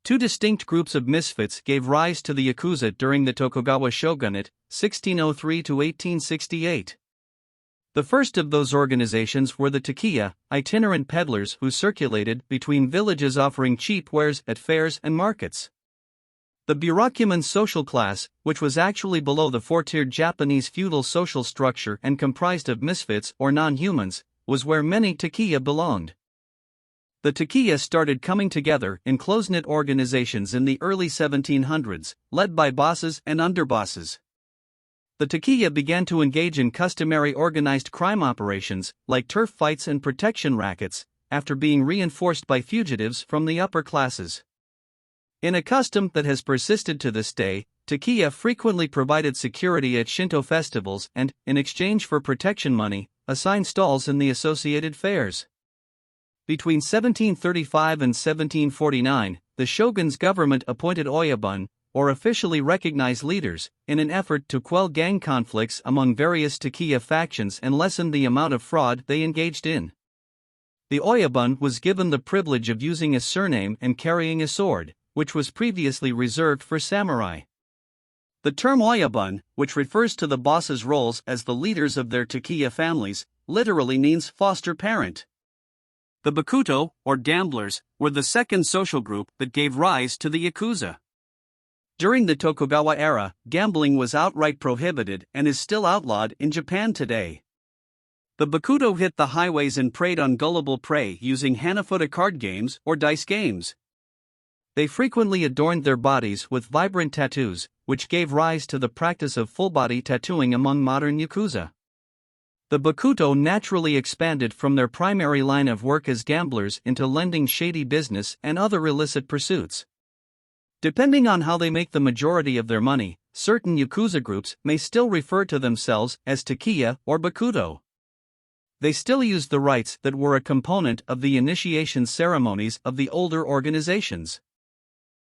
Two distinct groups of misfits gave rise to the Yakuza during the Tokugawa Shogunate, 1603 to 1868. The first of those organizations were the tekiya, itinerant peddlers who circulated between villages offering cheap wares at fairs and markets. The burakumin social class, which was actually below the four-tiered Japanese feudal social structure and comprised of misfits or non-humans, was where many tekiya belonged. The tekiya started coming together in close-knit organizations in the early 1700s, led by bosses and underbosses. The tekiya began to engage in customary organized crime operations, like turf fights and protection rackets, after being reinforced by fugitives from the upper classes. In a custom that has persisted to this day, tekiya frequently provided security at Shinto festivals and, in exchange for protection money, assigned stalls in the associated fairs. Between 1735 and 1749, the shogun's government appointed oyabun, or officially recognized leaders, in an effort to quell gang conflicts among various tekiya factions and lessen the amount of fraud they engaged in. The oyabun was given the privilege of using a surname and carrying a sword, which was previously reserved for samurai. The term oyabun, which refers to the boss's roles as the leaders of their tekiya families, literally means foster parent. The bakuto, or gamblers, were the second social group that gave rise to the Yakuza. During the Tokugawa era, gambling was outright prohibited and is still outlawed in Japan today. The bakuto hit the highways and preyed on gullible prey using hanafuda card games or dice games. They frequently adorned their bodies with vibrant tattoos, which gave rise to the practice of full-body tattooing among modern Yakuza. The bakuto naturally expanded from their primary line of work as gamblers into lending shady business and other illicit pursuits. Depending on how they make the majority of their money, certain Yakuza groups may still refer to themselves as tekiya or bakuto. They still use the rites that were a component of the initiation ceremonies of the older organizations.